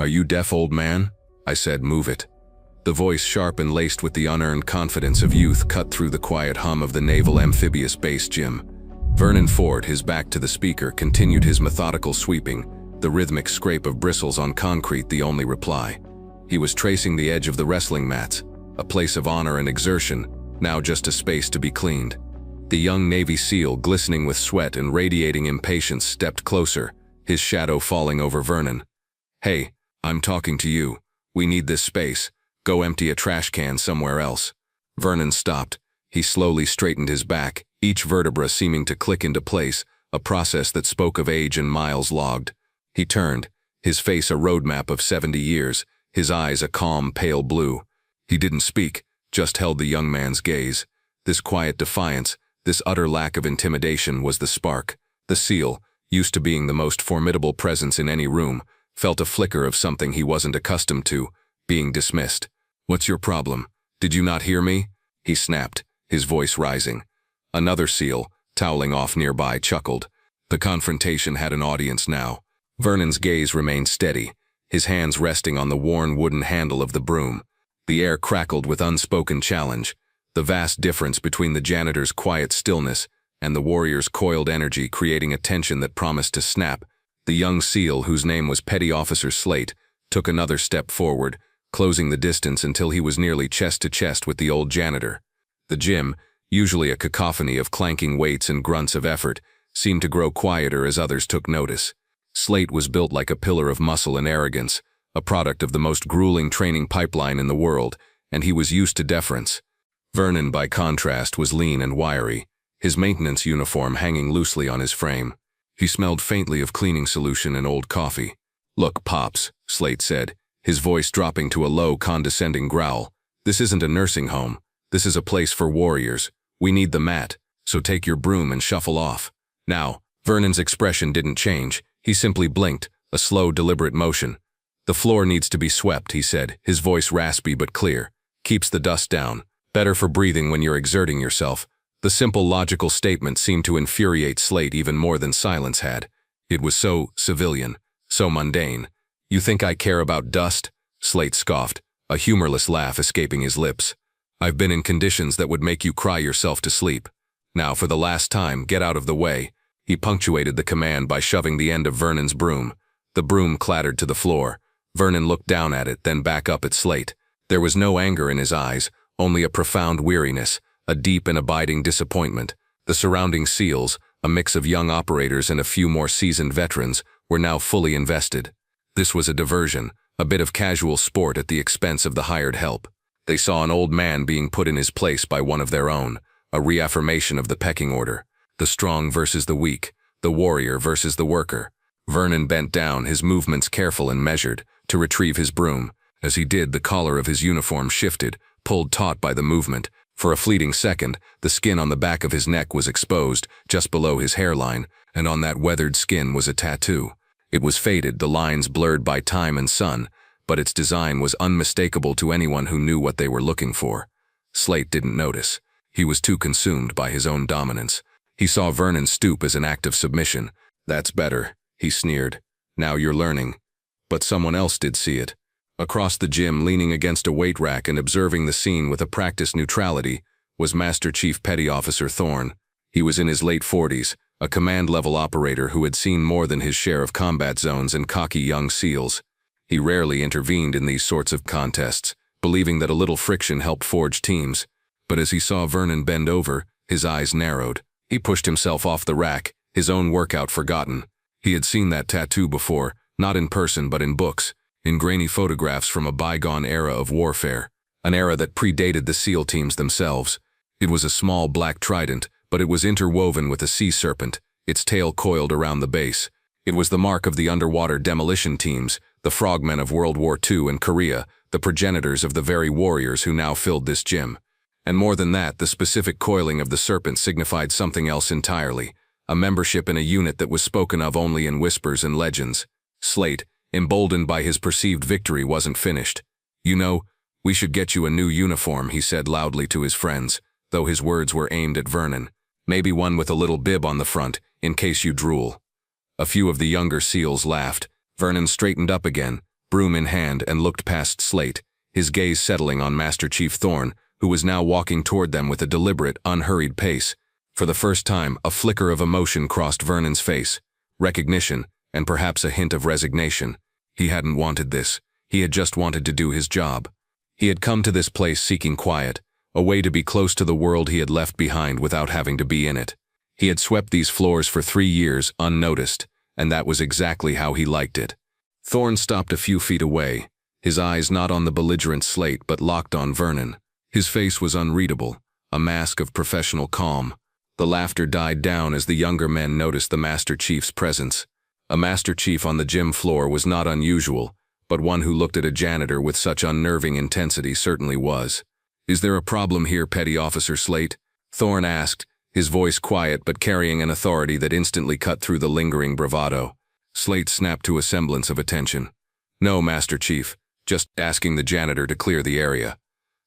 "Are you deaf, old man?" I said, "Move it." The voice, sharp and laced with the unearned confidence of youth, cut through the quiet hum of the naval amphibious base gym. Vernon Ford, his back to the speaker, continued his methodical sweeping, the rhythmic scrape of bristles on concrete the only reply. He was tracing the edge of the wrestling mats, a place of honor and exertion, now just a space to be cleaned. The young Navy SEAL, glistening with sweat and radiating impatience, stepped closer, his shadow falling over Vernon. "Hey, I'm talking to you. We need this space. Go empty a trash can somewhere else." Vernon stopped. He slowly straightened his back, each vertebra seeming to click into place, a process that spoke of age and miles logged. He turned, his face a roadmap of 70 years, his eyes a calm, pale blue. He didn't speak, just held the young man's gaze. This quiet defiance, this utter lack of intimidation was the spark. The SEAL, used to being the most formidable presence in any room, felt a flicker of something he wasn't accustomed to, being dismissed. "What's your problem? Did you not hear me?" he snapped, his voice rising. Another SEAL, toweling off nearby, chuckled. The confrontation had an audience now. Vernon's gaze remained steady, his hands resting on the worn wooden handle of the broom. The air crackled with unspoken challenge, the vast difference between the janitor's quiet stillness and the warrior's coiled energy creating a tension that promised to snap. The young SEAL, whose name was Petty Officer Slate, took another step forward, closing the distance until he was nearly chest to chest with the old janitor. The gym, usually a cacophony of clanking weights and grunts of effort, seemed to grow quieter as others took notice. Slate was built like a pillar of muscle and arrogance, a product of the most grueling training pipeline in the world, and he was used to deference. Vernon, by contrast, was lean and wiry, his maintenance uniform hanging loosely on his frame. He smelled faintly of cleaning solution and old coffee. "Look, Pops," Slate said, his voice dropping to a low, condescending growl. "This isn't a nursing home. This is a place for warriors. We need the mat, so take your broom and shuffle off." Now, Vernon's expression didn't change. He simply blinked, a slow, deliberate motion. "The floor needs to be swept," he said, his voice raspy but clear. "Keeps the dust down. Better for breathing when you're exerting yourself." The simple, logical statement seemed to infuriate Slate even more than silence had. It was so civilian, so mundane. "You think I care about dust?" Slate scoffed, a humorless laugh escaping his lips. "I've been in conditions that would make you cry yourself to sleep. Now, for the last time, get out of the way." He punctuated the command by shoving the end of Vernon's broom. The broom clattered to the floor. Vernon looked down at it, then back up at Slate. There was no anger in his eyes, only a profound weariness, a deep and abiding disappointment. The surrounding SEALs, a mix of young operators and a few more seasoned veterans, were now fully invested. This was a diversion, a bit of casual sport at the expense of the hired help. They saw an old man being put in his place by one of their own, a reaffirmation of the pecking order. The strong versus the weak, the warrior versus the worker. Vernon bent down, his movements careful and measured, to retrieve his broom. As he did, the collar of his uniform shifted, pulled taut by the movement. For a fleeting second, the skin on the back of his neck was exposed, just below his hairline, and on that weathered skin was a tattoo. It was faded, the lines blurred by time and sun, but its design was unmistakable to anyone who knew what they were looking for. Slate didn't notice. He was too consumed by his own dominance. He saw Vernon stoop as an act of submission. "That's better," he sneered. "Now you're learning." But someone else did see it. Across the gym, leaning against a weight rack and observing the scene with a practiced neutrality, was Master Chief Petty Officer Thorne. He was in his late 40s, a command-level operator who had seen more than his share of combat zones and cocky young SEALs. He rarely intervened in these sorts of contests, believing that a little friction helped forge teams. But as he saw Vernon bend over, his eyes narrowed. He pushed himself off the rack, his own workout forgotten. He had seen that tattoo before, not in person but in books, in grainy photographs from a bygone era of warfare, an era that predated the SEAL teams themselves. It was a small black trident, but it was interwoven with a sea serpent, its tail coiled around the base. It was the mark of the underwater demolition teams, the frogmen of World War II and Korea, the progenitors of the very warriors who now filled this gym. And more than that, the specific coiling of the serpent signified something else entirely, a membership in a unit that was spoken of only in whispers and legends. Slate, emboldened by his perceived victory, wasn't finished. "You know, we should get you a new uniform," he said loudly to his friends, though his words were aimed at Vernon. "Maybe one with a little bib on the front, in case you drool." A few of the younger SEALs laughed. Vernon straightened up again, broom in hand, and looked past Slate, his gaze settling on Master Chief Thorne, who was now walking toward them with a deliberate, unhurried pace. For the first time, a flicker of emotion crossed Vernon's face. Recognition, and perhaps a hint of resignation. He hadn't wanted this. He had just wanted to do his job. He had come to this place seeking quiet, a way to be close to the world he had left behind without having to be in it. He had swept these floors for 3 years, unnoticed, and that was exactly how he liked it. Thorne stopped a few feet away, his eyes not on the belligerent Slate but locked on Vernon. His face was unreadable, a mask of professional calm. The laughter died down as the younger men noticed the Master Chief's presence. A Master Chief on the gym floor was not unusual, but one who looked at a janitor with such unnerving intensity certainly was. "Is there a problem here, Petty Officer Slate?" Thorne asked, his voice quiet but carrying an authority that instantly cut through the lingering bravado. Slate snapped to a semblance of attention. "No, Master Chief, just asking the janitor to clear the area."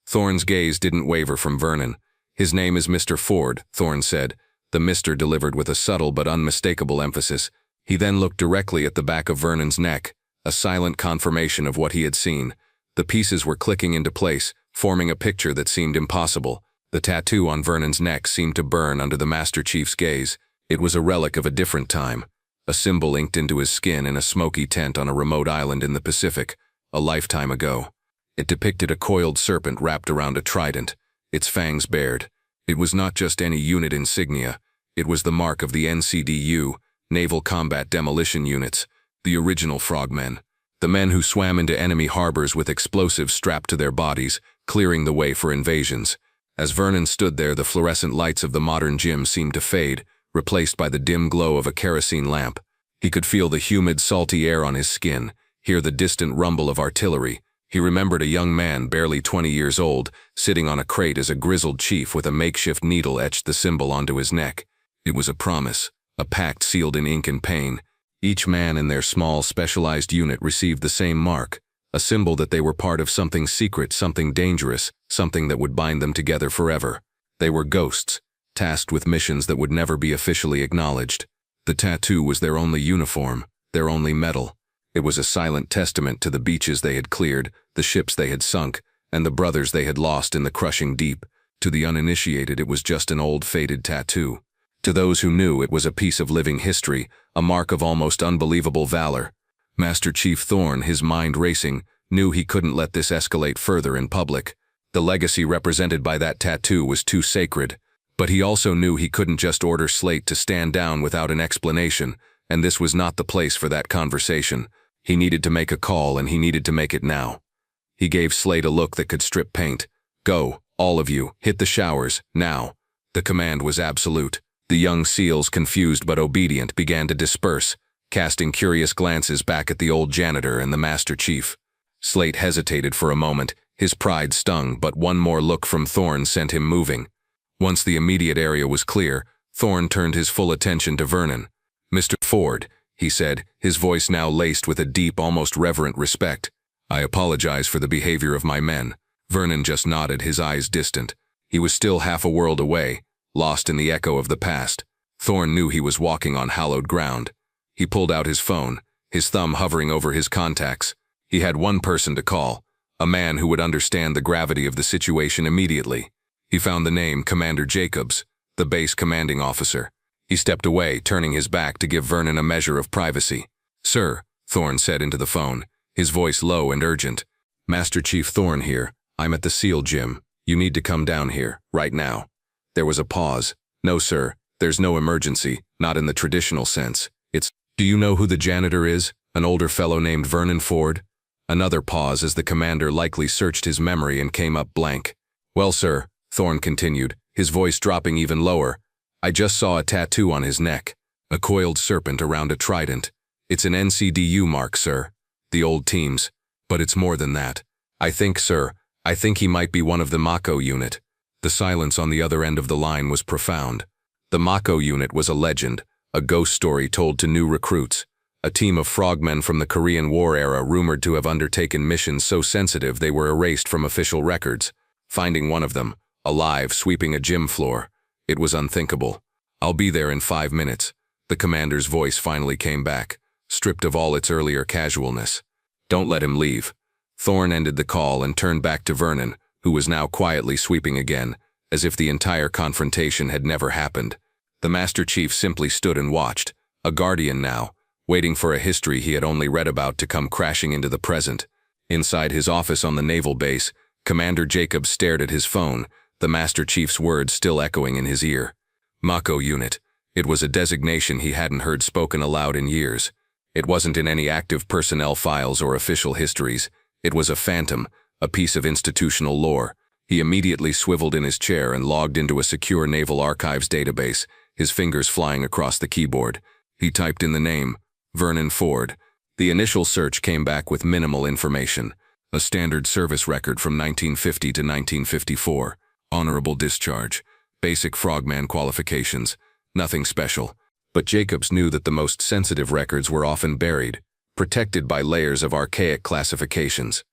Thorne's gaze didn't waver from Vernon. "His name is Mr. Ford," Thorne said, the Mr. delivered with a subtle but unmistakable emphasis. He then looked directly at the back of Vernon's neck, a silent confirmation of what he had seen. The pieces were clicking into place, forming a picture that seemed impossible. The tattoo on Vernon's neck seemed to burn under the Master Chief's gaze. It was a relic of a different time, a symbol inked into his skin in a smoky tent on a remote island in the Pacific, a lifetime ago. It depicted a coiled serpent wrapped around a trident, its fangs bared. It was not just any unit insignia, it was the mark of the NCDU, Naval Combat Demolition Units, the original frogmen. The men who swam into enemy harbors with explosives strapped to their bodies, clearing the way for invasions. As Vernon stood there, the fluorescent lights of the modern gym seemed to fade, replaced by the dim glow of a kerosene lamp. He could feel the humid, salty air on his skin, hear the distant rumble of artillery. He remembered a young man, barely 20 years old, sitting on a crate as a grizzled chief with a makeshift needle etched the symbol onto his neck. It was a promise, a pact sealed in ink and pain. Each man in their small, specialized unit received the same mark, a symbol that they were part of something secret, something dangerous, something that would bind them together forever. They were ghosts, tasked with missions that would never be officially acknowledged. The tattoo was their only uniform, their only medal. It was a silent testament to the beaches they had cleared, the ships they had sunk, and the brothers they had lost in the crushing deep. To the uninitiated, it was just an old, faded tattoo. To those who knew, it was a piece of living history, a mark of almost unbelievable valor. Master Chief Thorne, his mind racing, knew he couldn't let this escalate further in public. The legacy represented by that tattoo was too sacred. But he also knew he couldn't just order Slate to stand down without an explanation, and this was not the place for that conversation. He needed to make a call, and he needed to make it now. He gave Slate a look that could strip paint. "Go, all of you, hit the showers, now." The command was absolute. The young SEALs, confused but obedient, began to disperse, casting curious glances back at the old janitor and the Master Chief. Slate hesitated for a moment, his pride stung, but one more look from Thorne sent him moving. Once the immediate area was clear, Thorne turned his full attention to Vernon. "Mr. Ford," he said, his voice now laced with a deep, almost reverent respect. "I apologize for the behavior of my men." Vernon just nodded, his eyes distant. He was still half a world away, lost in the echo of the past. Thorne knew he was walking on hallowed ground. He pulled out his phone, his thumb hovering over his contacts. He had one person to call, a man who would understand the gravity of the situation immediately. He found the name Commander Jacobs, the base commanding officer. He stepped away, turning his back to give Vernon a measure of privacy. "Sir," Thorne said into the phone, his voice low and urgent. "Master Chief Thorne here. I'm at the SEAL gym. You need to come down here, right now." There was a pause. "No, sir, there's no emergency, not in the traditional sense. Do you know who the janitor is? An older fellow named Vernon Ford?" Another pause as the commander likely searched his memory and came up blank. "Well, sir," Thorne continued, his voice dropping even lower, "I just saw a tattoo on his neck, a coiled serpent around a trident. It's an NCDU mark, sir. The old team's. But it's more than that. I think, sir, he might be one of the Mako unit." The silence on the other end of the line was profound. The Mako unit was a legend, a ghost story told to new recruits, a team of frogmen from the Korean War era rumored to have undertaken missions so sensitive they were erased from official records. Finding one of them, alive, sweeping a gym floor, it was unthinkable. "I'll be there in 5 minutes." The commander's voice finally came back, stripped of all its earlier casualness. Don't let him leave. Thorne ended the call and turned back to Vernon, who was now quietly sweeping again, as if the entire confrontation had never happened. The Master Chief simply stood and watched, a guardian now, waiting for a history he had only read about to come crashing into the present. Inside his office on the naval base, Commander Jacobs stared at his phone, the Master Chief's words still echoing in his ear. Mako Unit. It was a designation he hadn't heard spoken aloud in years. It wasn't in any active personnel files or official histories. It was a phantom, a piece of institutional lore. He immediately swiveled in his chair and logged into a secure Naval Archives database, his fingers flying across the keyboard. He typed in the name, Vernon Ford. The initial search came back with minimal information. A standard service record from 1950 to 1954. Honorable discharge. Basic frogman qualifications. Nothing special. But Jacobs knew that the most sensitive records were often buried, protected by layers of archaic classifications.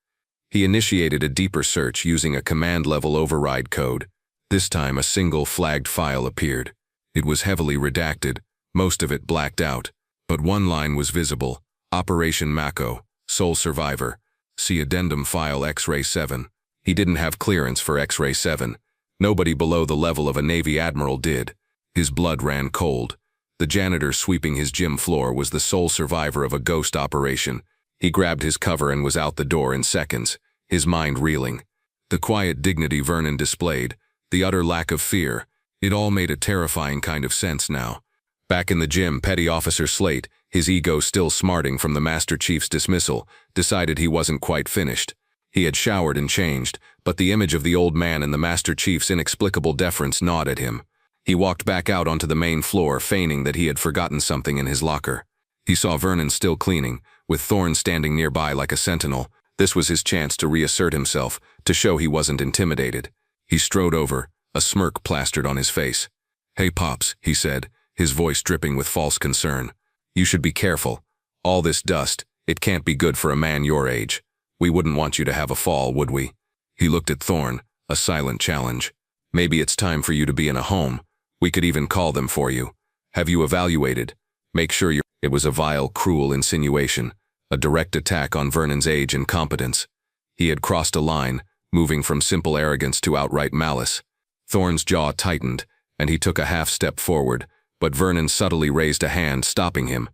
He initiated a deeper search using a command-level override code. This time a single flagged file appeared. It was heavily redacted, most of it blacked out. But one line was visible. Operation Mako, sole survivor. See addendum file X-Ray 7. He didn't have clearance for X-Ray 7. Nobody below the level of a Navy admiral did. His blood ran cold. The janitor sweeping his gym floor was the sole survivor of a ghost operation. He grabbed his cover and was out the door in seconds, his mind reeling. The quiet dignity Vernon displayed, the utter lack of fear, it all made a terrifying kind of sense now. Back in the gym, Petty Officer Slate, his ego still smarting from the Master Chief's dismissal, decided he wasn't quite finished. He had showered and changed, but the image of the old man and the Master Chief's inexplicable deference gnawed at him. He walked back out onto the main floor, feigning that he had forgotten something in his locker. He saw Vernon still cleaning, with Thorne standing nearby like a sentinel. This was his chance to reassert himself, to show he wasn't intimidated. He strode over, a smirk plastered on his face. "Hey, Pops," he said, his voice dripping with false concern. "You should be careful. All this dust, it can't be good for a man your age. We wouldn't want you to have a fall, would we?" He looked at Thorne, a silent challenge. "Maybe it's time for you to be in a home. We could even call them for you. Have you evaluated? Make sure you're—" It was a vile, cruel insinuation, a direct attack on Vernon's age and competence. He had crossed a line, moving from simple arrogance to outright malice. Thorne's jaw tightened, and he took a half-step forward, but Vernon subtly raised a hand, stopping him.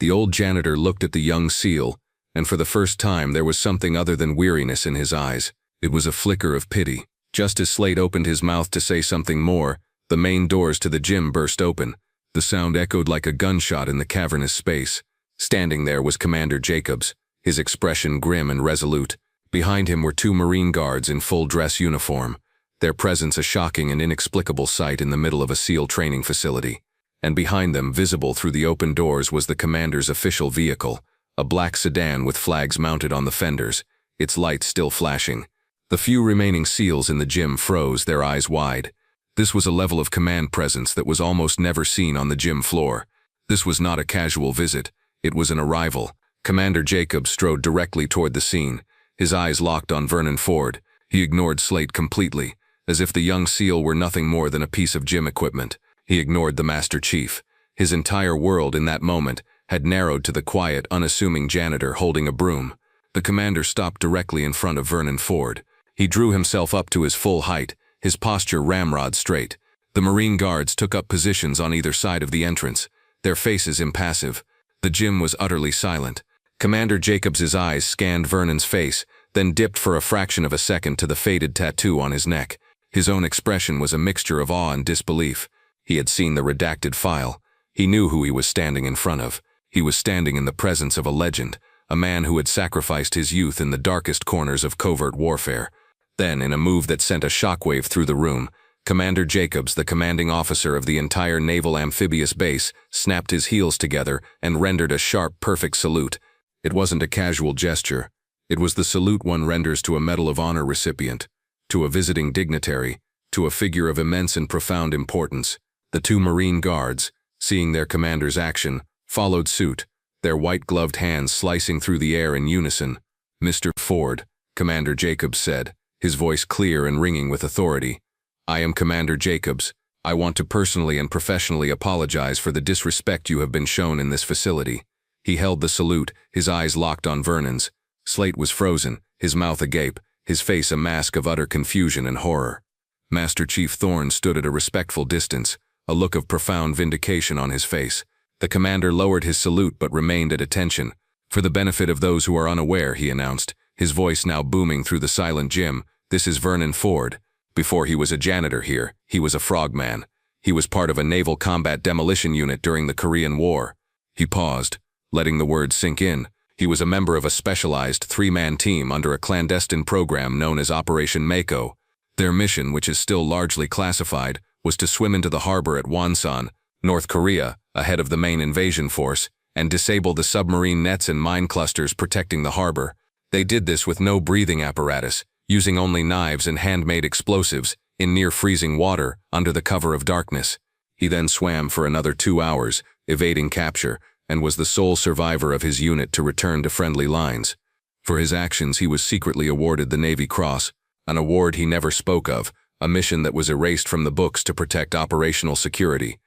The old janitor looked at the young SEAL, and for the first time there was something other than weariness in his eyes. It was a flicker of pity. Just as Slate opened his mouth to say something more, the main doors to the gym burst open. The sound echoed like a gunshot in the cavernous space. Standing there was Commander Jacobs, his expression grim and resolute. Behind him were two Marine guards in full dress uniform, their presence a shocking and inexplicable sight in the middle of a SEAL training facility. And behind them, visible through the open doors, was the commander's official vehicle, a black sedan with flags mounted on the fenders, its lights still flashing. The few remaining SEALs in the gym froze, their eyes wide. This was a level of command presence that was almost never seen on the gym floor. This was not a casual visit, it was an arrival. Commander Jacobs strode directly toward the scene, his eyes locked on Vernon Ford. He ignored Slate completely, as if the young SEAL were nothing more than a piece of gym equipment. He ignored the Master Chief. His entire world in that moment had narrowed to the quiet, unassuming janitor holding a broom. The commander stopped directly in front of Vernon Ford. He drew himself up to his full height, his posture ramrod straight. The Marine guards took up positions on either side of the entrance, their faces impassive. The gym was utterly silent. Commander Jacobs's eyes scanned Vernon's face, then dipped for a fraction of a second to the faded tattoo on his neck. His own expression was a mixture of awe and disbelief. He had seen the redacted file. He knew who he was standing in front of. He was standing in the presence of a legend, a man who had sacrificed his youth in the darkest corners of covert warfare. Then, in a move that sent a shockwave through the room, Commander Jacobs, the commanding officer of the entire naval amphibious base, snapped his heels together and rendered a sharp, perfect salute. It wasn't a casual gesture. It was the salute one renders to a Medal of Honor recipient, to a visiting dignitary, to a figure of immense and profound importance. The two Marine guards, seeing their commander's action, followed suit, their white-gloved hands slicing through the air in unison. "Mr. Ford," Commander Jacobs said, his voice clear and ringing with authority. "I am Commander Jacobs. I want to personally and professionally apologize for the disrespect you have been shown in this facility." He held the salute, his eyes locked on Vernon's. Slate was frozen, his mouth agape, his face a mask of utter confusion and horror. Master Chief Thorne stood at a respectful distance, a look of profound vindication on his face. The commander lowered his salute but remained at attention. For the benefit of those who are unaware, he announced, his voice now booming through the silent gym, "This is Vernon Ford. Before he was a janitor here, he was a frogman. He was part of a naval combat demolition unit during the Korean War." He paused, letting the words sink in. He was a member of a specialized three-man team under a clandestine program known as Operation Mako. Their mission, which is still largely classified, was to swim into the harbor at Wonsan, North Korea, ahead of the main invasion force, and disable the submarine nets and mine clusters protecting the harbor. They did this with no breathing apparatus, using only knives and handmade explosives, in near-freezing water, under the cover of darkness. He then swam for another 2 hours, evading capture, and was the sole survivor of his unit to return to friendly lines. For his actions he was secretly awarded the Navy Cross, an award he never spoke of, a mission that was erased from the books to protect operational security.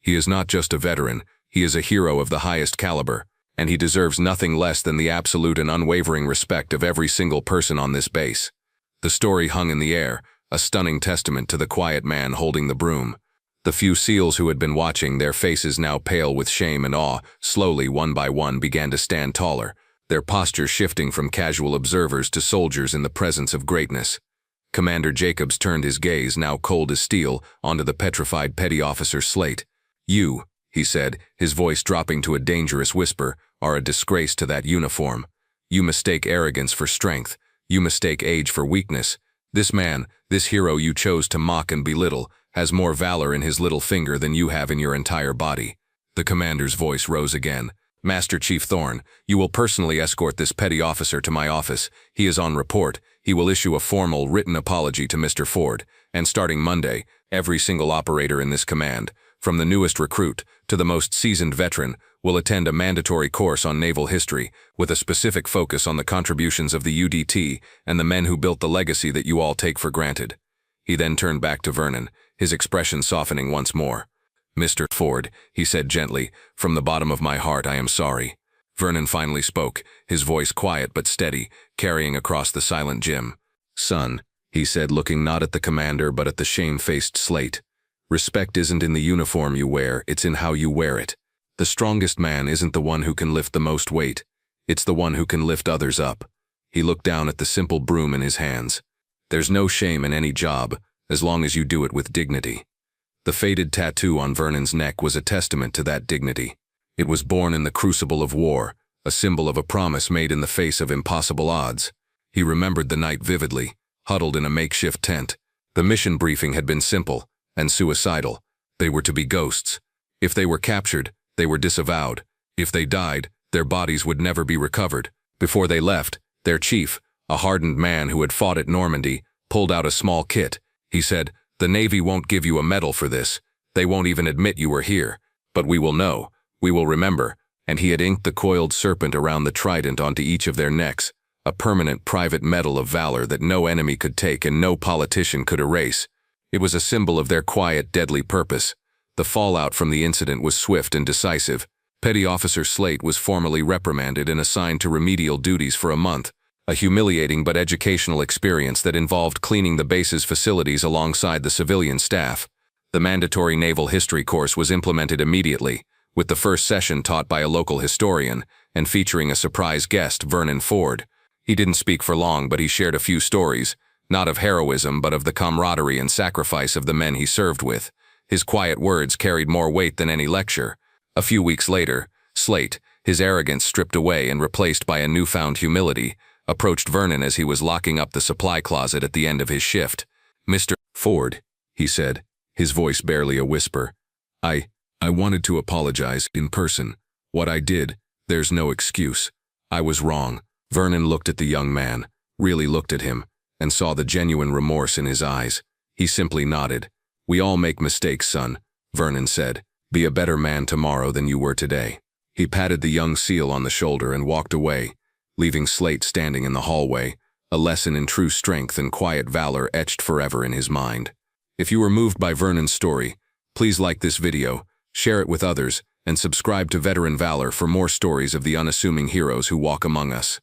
He is not just a veteran, he is a hero of the highest caliber, and he deserves nothing less than the absolute and unwavering respect of every single person on this base. The story hung in the air, a stunning testament to the quiet man holding the broom. The few SEALs who had been watching, their faces now pale with shame and awe, slowly, one by one, began to stand taller, their posture shifting from casual observers to soldiers in the presence of greatness. Commander Jacobs turned his gaze, now cold as steel, onto the petrified petty officer Slate. "You," he said, his voice dropping to a dangerous whisper, "are a disgrace to that uniform. You mistake arrogance for strength. You mistake age for weakness. This man, this hero you chose to mock and belittle, has more valor in his little finger than you have in your entire body." The commander's voice rose again. "Master Chief Thorne, you will personally escort this petty officer to my office. He is on report. He will issue a formal written apology to Mr. Ford, and starting Monday, every single operator in this command, from the newest recruit to the most seasoned veteran, will attend a mandatory course on naval history, with a specific focus on the contributions of the UDT and the men who built the legacy that you all take for granted." He then turned back to Vernon, his expression softening once more. "Mr. Ford," he said gently, "from the bottom of my heart I am sorry." Vernon finally spoke, his voice quiet but steady, carrying across the silent gym. "Son," he said, looking not at the commander but at the shame-faced Slate, "respect isn't in the uniform you wear, it's in how you wear it. The strongest man isn't the one who can lift the most weight. It's the one who can lift others up." He looked down at the simple broom in his hands. "There's no shame in any job, as long as you do it with dignity." The faded tattoo on Vernon's neck was a testament to that dignity. It was born in the crucible of war, a symbol of a promise made in the face of impossible odds. He remembered the night vividly, huddled in a makeshift tent. The mission briefing had been simple and suicidal. They were to be ghosts. If they were captured, they were disavowed. If they died, their bodies would never be recovered. Before they left, their chief, a hardened man who had fought at Normandy, pulled out a small kit. He said, "The Navy won't give you a medal for this. They won't even admit you were here. But we will know. We will remember." And he had inked the coiled serpent around the trident onto each of their necks, a permanent private medal of valor that no enemy could take and no politician could erase. It was a symbol of their quiet, deadly purpose. The fallout from the incident was swift and decisive. Petty Officer Slate was formally reprimanded and assigned to remedial duties for a month, a humiliating but educational experience that involved cleaning the base's facilities alongside the civilian staff. The mandatory naval history course was implemented immediately, with the first session taught by a local historian and featuring a surprise guest, Vernon Ford. He didn't speak for long, but he shared a few stories, not of heroism but of the camaraderie and sacrifice of the men he served with. His quiet words carried more weight than any lecture. A few weeks later, Slate, his arrogance stripped away and replaced by a newfound humility, approached Vernon as he was locking up the supply closet at the end of his shift. "Mr. Ford," he said, his voice barely a whisper, I wanted to apologize in person. What I did, there's no excuse. I was wrong." Vernon looked at the young man, really looked at him, and saw the genuine remorse in his eyes. He simply nodded. "We all make mistakes, son," Vernon said. "Be a better man tomorrow than you were today." He patted the young SEAL on the shoulder and walked away, leaving Slate standing in the hallway, a lesson in true strength and quiet valor etched forever in his mind. If you were moved by Vernon's story, please like this video, share it with others, and subscribe to Veteran Valor for more stories of the unassuming heroes who walk among us.